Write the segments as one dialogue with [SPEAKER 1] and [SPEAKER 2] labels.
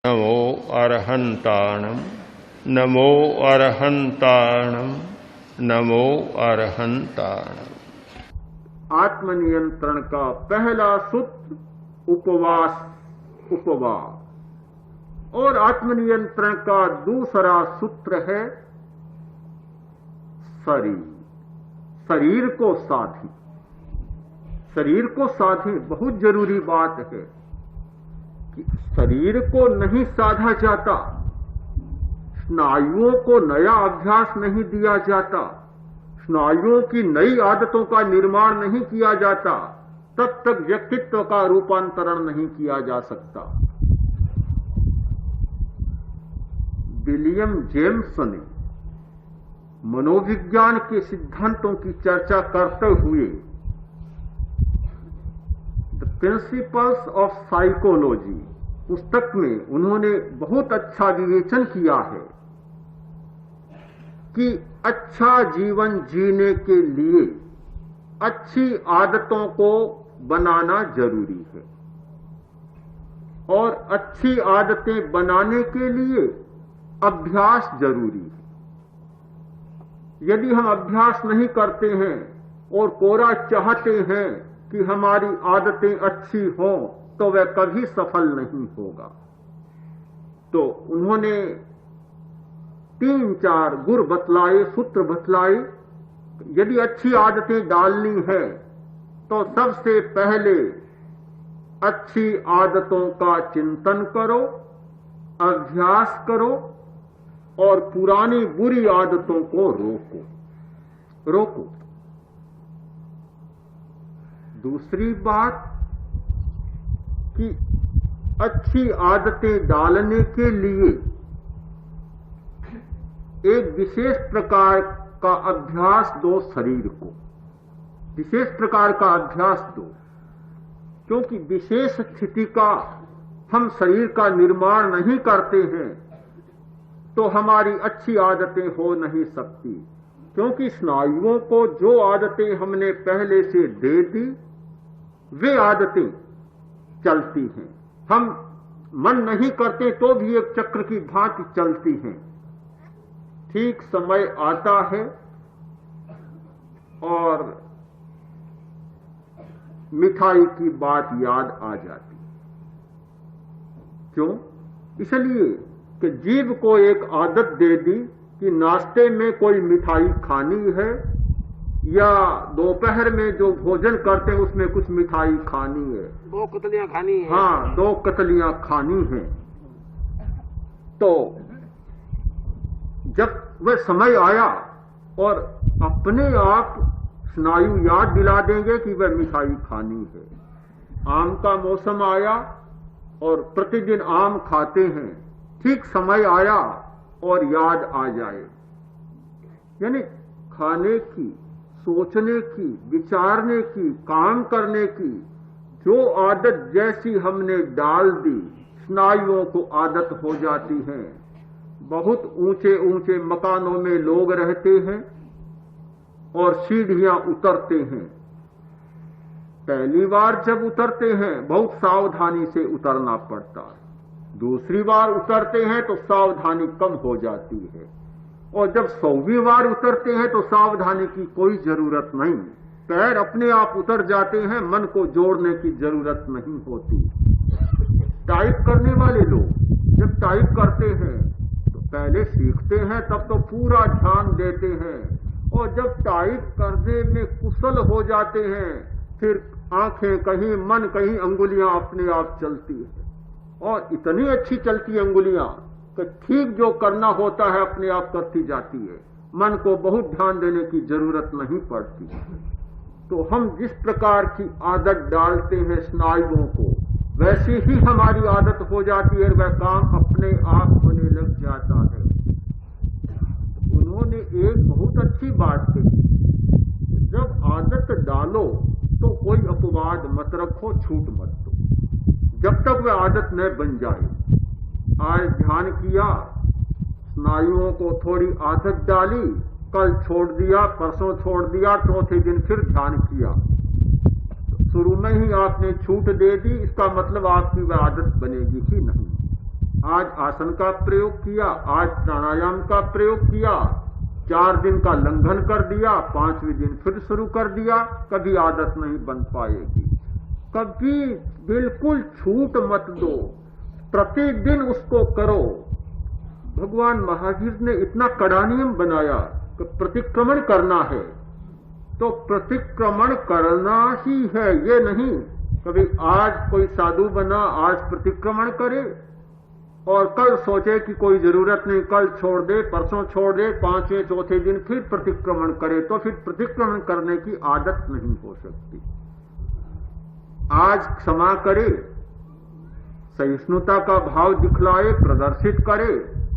[SPEAKER 1] नमो अरहंताणम, नमो अरहंताणम, नमो अरहंताणम।
[SPEAKER 2] आत्मनियंत्रण का पहला सूत्र उपवास, उपवास, और आत्मनियंत्रण का दूसरा सूत्र है शरीर। शरीर को साधें, शरीर को साधें। बहुत जरूरी बात है कि शरीर को नहीं साधा जाता, स्नायुओं को नया अभ्यास नहीं दिया जाता, स्नायुओं की नई आदतों का निर्माण नहीं किया जाता, तब तक व्यक्तित्व का रूपांतरण नहीं किया जा सकता। विलियम जेम्स ने मनोविज्ञान के सिद्धांतों की चर्चा करते हुए द प्रिंसिपल्स ऑफ साइकोलॉजी पुस्तक में उन्होंने बहुत अच्छा विवेचन किया है कि अच्छा जीवन जीने के लिए अच्छी आदतों को बनाना जरूरी है, और अच्छी आदतें बनाने के लिए अभ्यास जरूरी है। यदि हम अभ्यास नहीं करते हैं और कोरा चाहते हैं कि हमारी आदतें अच्छी हों, तो वह कभी सफल नहीं होगा। तो उन्होंने 3-4 गुर बतलाए, सूत्र बतलाए। यदि अच्छी आदतें डालनी है तो सबसे पहले अच्छी आदतों का चिंतन करो, अभ्यास करो, और पुरानी बुरी आदतों को रोको। दूसरी बात कि अच्छी आदतें डालने के लिए एक विशेष प्रकार का अभ्यास दो, शरीर को विशेष प्रकार का अभ्यास दो, क्योंकि विशेष स्थिति का हम शरीर का निर्माण नहीं करते हैं तो हमारी अच्छी आदतें हो नहीं सकती, क्योंकि स्नायुओं को जो आदतें हमने पहले से दे दी वे आदतें चलती हैं। हम मन नहीं करते तो भी एक चक्र की भांति चलती हैं। ठीक समय आता है और मिठाई की बात याद आ जाती। क्यों? इसलिए कि जीभ को एक आदत दे दी कि नाश्ते में कोई मिठाई खानी है, या दोपहर में जो भोजन करते हैं उसमें कुछ मिठाई खानी है,
[SPEAKER 3] 2 कतलियां खानी है।
[SPEAKER 2] हाँ, 2 कतलियां खानी है। तो जब वह समय आया और अपने आप स्नायु याद दिला देंगे कि वह मिठाई खानी है। आम का मौसम आया और प्रतिदिन आम खाते हैं, ठीक समय आया और याद आ जाए। यानी खाने की, सोचने की, विचारने की, काम करने की जो आदत जैसी हमने डाल दी, स्नायुओं को आदत हो जाती है। बहुत ऊंचे ऊंचे मकानों में लोग रहते हैं और सीढ़ियां उतरते हैं। पहली बार जब उतरते हैं बहुत सावधानी से उतरना पड़ता है, दूसरी बार उतरते हैं तो सावधानी कम हो जाती है, और जब 100वीं बार उतरते हैं तो सावधानी की कोई जरूरत नहीं। पैर अपने आप उतर जाते हैं, मन को जोड़ने की जरूरत नहीं होती। टाइप करने वाले लोग जब टाइप करते हैं तो पहले सीखते हैं, तब तो पूरा ध्यान देते हैं, और जब टाइप करने में कुशल हो जाते हैं फिर आंखें कहीं, मन कहीं, अंगुलियां अपने आप चलती है, और इतनी अच्छी चलती है अंगुलियां कि ठीक जो करना होता है अपने आप करती जाती है। मन को बहुत ध्यान देने की जरूरत नहीं पड़ती। तो हम जिस प्रकार की आदत डालते हैं स्नायुओं को, वैसी ही हमारी आदत हो जाती है, वह काम अपने आप होने लग जाता है। उन्होंने एक बहुत अच्छी बात कही, जब आदत डालो तो कोई अपवाद मत रखो, छूट मत दो, जब तक वह आदत न बन जाए। आज ध्यान किया, स्नायुओं को थोड़ी आदत डाली, कल छोड़ दिया, परसों छोड़ दिया, चौथे दिन फिर ध्यान किया, शुरू में ही आपने छूट दे दी, इसका मतलब आपकी वह आदत बनेगी ही नहीं। आज आसन का प्रयोग किया, आज प्राणायाम का प्रयोग किया, 4 दिन का लंघन कर दिया, 5वें दिन फिर शुरू कर दिया, कभी आदत नहीं बन पाएगी। कभी बिल्कुल छूट मत दो, प्रतिदिन उसको करो। भगवान महावीर ने इतना कड़ा नियम बनाया कि प्रतिक्रमण करना है तो प्रतिक्रमण करना ही है, ये नहीं कभी आज कोई साधु बना आज प्रतिक्रमण करे और कल सोचे कि कोई जरूरत नहीं, कल छोड़ दे, परसों छोड़ दे, 5वें चौथे दिन फिर प्रतिक्रमण करे, तो फिर प्रतिक्रमण करने की आदत नहीं हो सकती। आज क्षमा करे, सहिष्णुता का भाव दिखलाए, प्रदर्शित करे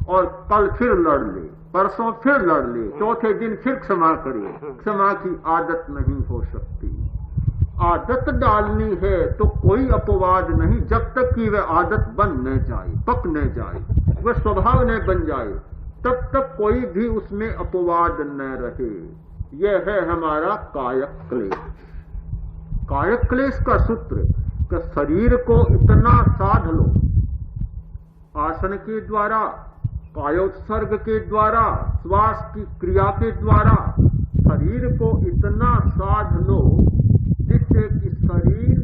[SPEAKER 2] और कल फिर लड़ ले, परसों फिर लड़ ले, चौथे दिन फिर क्षमा करे। क्षमा की आदत नहीं हो सकती। आदत डालनी है तो कोई अपवाद नहीं, जब तक कि वह आदत बन न जाए, पक न जाए, वह स्वभाव न बन जाए, तब तक कोई भी उसमें अपवाद न रहे। यह है हमारा कायक क्लेश। कायक क्लेश का सूत्र कि शरीर को इतना साध लो, आसन के द्वारा, कायोत्सर्ग के द्वारा, श्वास की क्रिया के द्वारा शरीर को इतना साध लो जिससे कि शरीर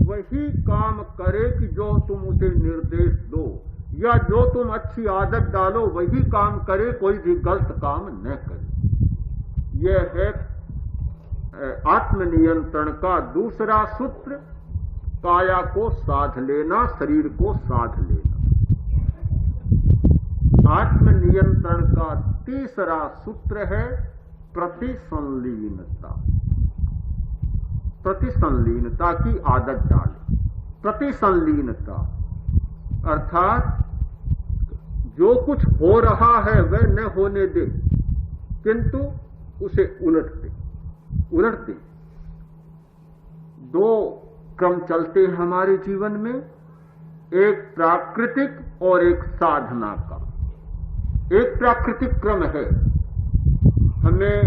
[SPEAKER 2] वही काम करे कि जो तुम उसे निर्देश दो, या जो तुम अच्छी आदत डालो वही काम करे, कोई भी गलत काम न करे। यह है आत्मनियंत्रण का दूसरा सूत्र, काया को साध लेना, शरीर को साध लेना। आत्मनियंत्रण का तीसरा सूत्र है प्रतिसंलीनता। प्रतिसंलीनता की आदत डाले। प्रतिसंलीनता अर्थात जो कुछ हो रहा है वह न होने दे, किंतु उसे उलट दे। उलट दे। 2 क्रम चलते हैं हमारे जीवन में, एक प्राकृतिक और एक साधना का। एक प्राकृतिक क्रम है, हमें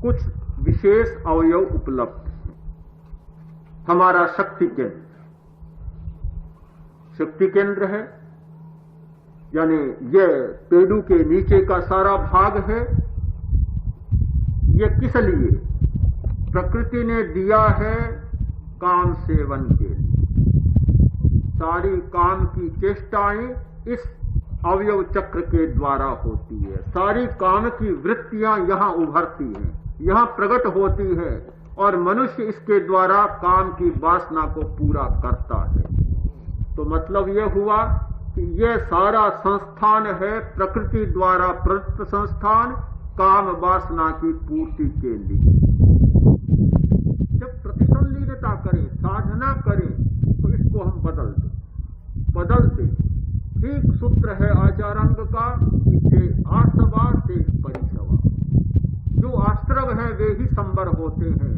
[SPEAKER 2] कुछ विशेष अवयव उपलब्ध है। हमारा शक्ति केंद्र है, यानी यह पेड़ू के नीचे का सारा भाग है। यह किस लिए? प्रकृति ने दिया है काम सेवन के लिए। सारी काम की चेष्टाएं इस अवयव चक्र के द्वारा होती है। सारी काम की वृत्तियां यहां उभरती हैं, यहां प्रकट होती है और मनुष्य इसके द्वारा काम की वासना को पूरा करता है। तो मतलब यह हुआ कि यह सारा संस्थान है प्रकृति द्वारा प्रदत्त संस्थान, काम वासना की पूर्ति के लिए। जब प्रतिसंलीनता करें, साधना करें, तो इसको हम बदल दें। ठीक सूत्र है आचारांग का, जे आसवा से परिसवा। जो आश्रव है वे ही संवर होते हैं।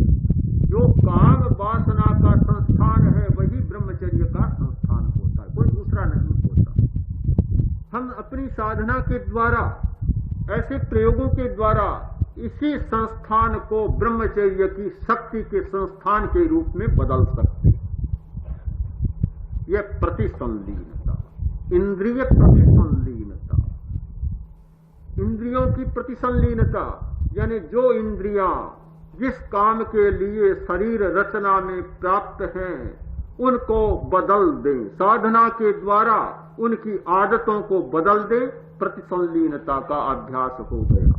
[SPEAKER 2] जो काम वासना का संस्थान है वही ब्रह्मचर्य का संस्थान होता है, कोई दूसरा नहीं होता। हम अपनी साधना के द्वारा, ऐसे प्रयोगों के द्वारा इसी संस्थान को ब्रह्मचर्य की शक्ति के संस्थान के रूप में बदल सकते हैं। यह प्रतिसंलीनता, इंद्रिय प्रतिसंलीनता। इंद्रियों की प्रतिसंलीनता यानी जो इंद्रियां जिस काम के लिए शरीर रचना में प्राप्त हैं उनको बदल दें, साधना के द्वारा उनकी आदतों को बदल दें, प्रतिसंलीनता का अभ्यास हो गया।